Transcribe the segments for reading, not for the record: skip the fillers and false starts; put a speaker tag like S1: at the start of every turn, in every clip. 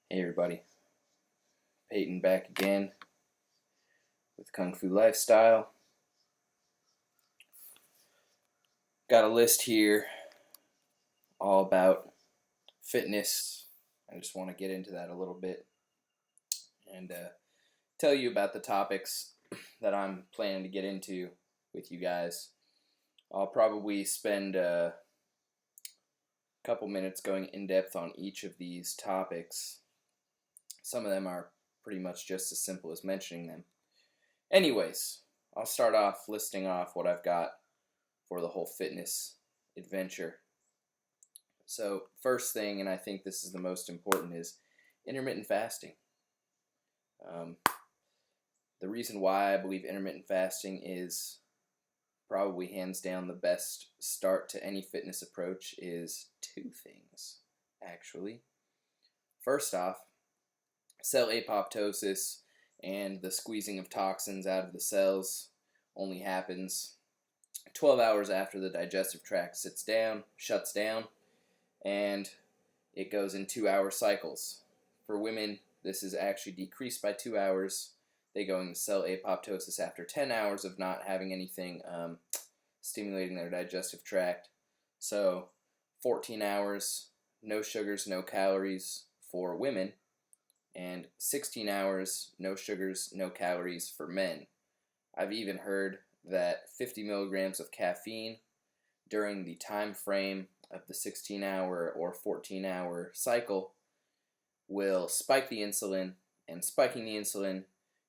S1: Hey everybody, Peyton back again with Kung Fu Lifestyle. Got a list here all about fitness. I just want to get into that a little bit and tell you about the topics that I'm planning to get into with you guys. I'll probably spend a couple minutes going in depth on each of these topics. Some of them are pretty much just as simple as mentioning them. Anyways, I'll start off listing off what I've got for the whole fitness adventure. So first thing, and I think this is the most important, is intermittent fasting. The reason why I believe intermittent fasting is probably hands down the best start to any fitness approach is two things, actually. First off, cell apoptosis and the squeezing of toxins out of the cells only happens 12 hours after the digestive tract shuts down, and it goes in 2-hour cycles. For women, this is actually decreased by 2 hours. They go into cell apoptosis after 10 hours of not having anything stimulating their digestive tract. So 14 hours, no sugars, no calories for women, and 16 hours, no sugars, no calories for men. I've even heard that 50 milligrams of caffeine during the time frame of the 16-hour or 14-hour cycle will spike the insulin, and spiking the insulin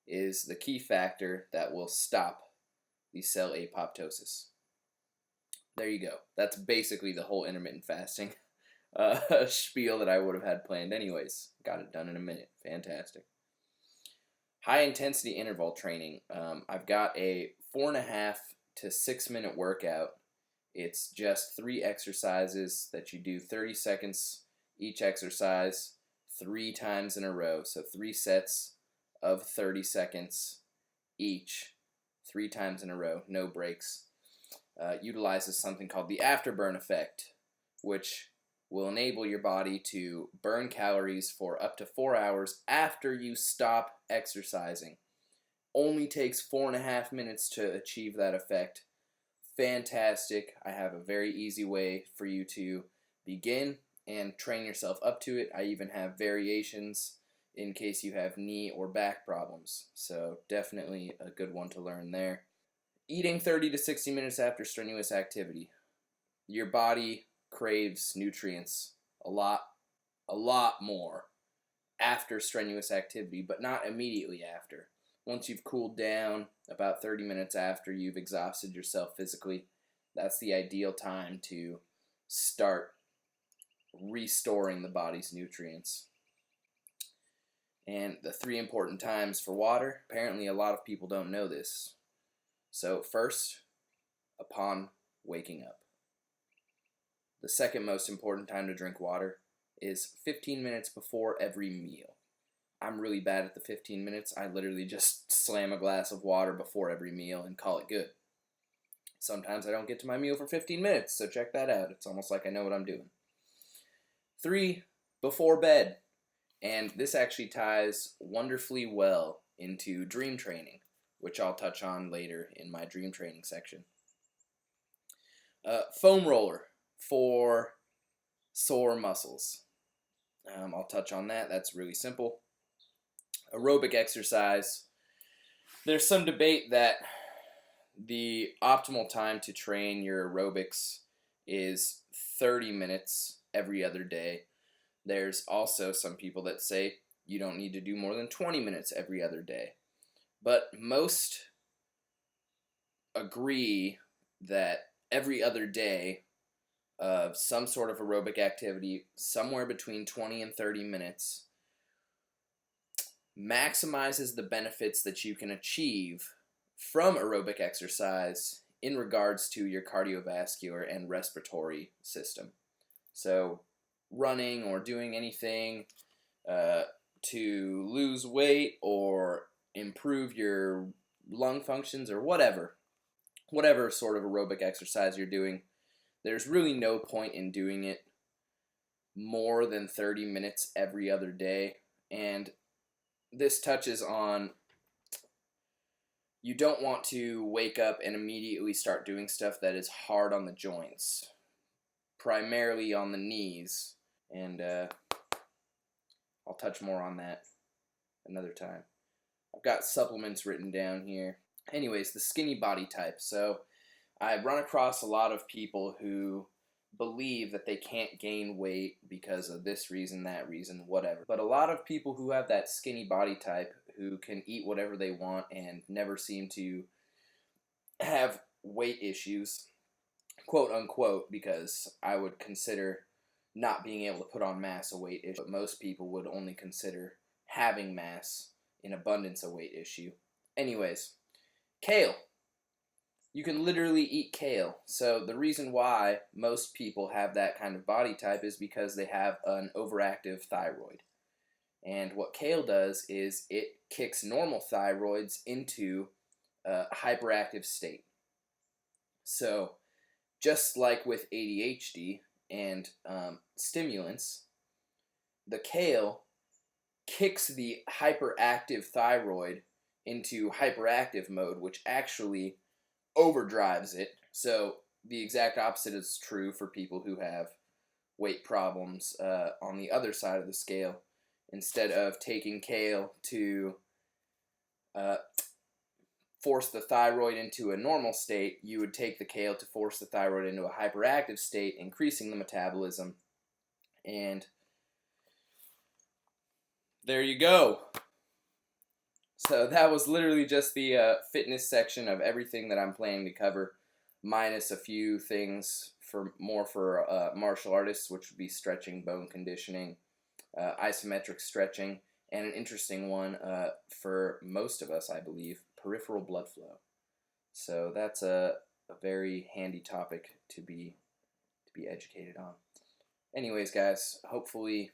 S1: is the key factor that will stop the cell apoptosis. There you go. That's basically the whole intermittent fasting spiel that I would have had planned anyways. Got it done in a minute. Fantastic. High intensity interval training. I've got a 4.5 to 6 minute workout. It's just 3 exercises that you do 30 seconds each exercise 3 times in a row. So 3 sets of 30 seconds each 3 times in a row, no breaks. Utilizes something called the afterburn effect, which will enable your body to burn calories for up to 4 hours after you stop exercising. Only takes 4.5 minutes to achieve that effect. Fantastic. I have a very easy way for you to begin and train yourself up to it. I even have variations in case you have knee or back problems. So definitely a good one to learn there. Eating 30 to 60 minutes after strenuous activity. Your body craves nutrients a lot more after strenuous activity, but not immediately after. Once you've cooled down, about 30 minutes after you've exhausted yourself physically, that's the ideal time to start restoring the body's nutrients. And the 3 important times for water, apparently a lot of people don't know this. So first, upon waking up. The second most important time to drink water is 15 minutes before every meal. I'm really bad at the 15 minutes. I literally just slam a glass of water before every meal and call it good. Sometimes I don't get to my meal for 15 minutes, so check that out. It's almost like I know what I'm doing. 3, before bed. And this actually ties wonderfully well into dream training, which I'll touch on later in my dream training section. Foam roller for sore muscles. I'll touch on that. That's really simple. Aerobic exercise. There's some debate that the optimal time to train your aerobics is 30 minutes every other day. There's also some people that say you don't need to do more than 20 minutes every other day. But most agree that every other day of some sort of aerobic activity, somewhere between 20 and 30 minutes, maximizes the benefits that you can achieve from aerobic exercise in regards to your cardiovascular and respiratory system. So running or doing anything to lose weight or improve your lung functions or whatever sort of aerobic exercise you're doing, there's really no point in doing it more than 30 minutes every other day. And this touches on, you don't want to wake up and immediately start doing stuff that is hard on the joints, primarily on the knees, and I'll touch more on that another time. I've got supplements written down here. Anyways, the skinny body type. So I run across a lot of people who believe that they can't gain weight because of this reason, that reason, whatever. But a lot of people who have that skinny body type, who can eat whatever they want and never seem to have weight issues, quote unquote, because I would consider not being able to put on mass a weight issue, but most people would only consider having mass in abundance a weight issue. Anyways, kale. You can literally eat kale. So the reason why most people have that kind of body type is because they have an overactive thyroid. And what kale does is it kicks normal thyroids into a hyperactive state. So just like with ADHD and stimulants, the kale kicks the hyperactive thyroid into hyperactive mode, which actually overdrives it. So the exact opposite is true for people who have weight problems on the other side of the scale. Instead of taking kale to force the thyroid into a normal state, you would take the kale to force the thyroid into a hyperactive state, increasing the metabolism. And there you go. So that was literally just the fitness section of everything that I'm planning to cover, minus a few things for martial artists, which would be stretching, bone conditioning, isometric stretching, and an interesting one for most of us, I believe, peripheral blood flow. So that's a very handy topic to be educated on. Anyways, guys, hopefully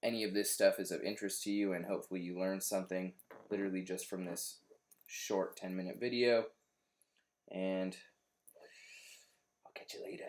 S1: any of this stuff is of interest to you, and hopefully you learned something literally just from this short 10-minute video. And I'll catch you later.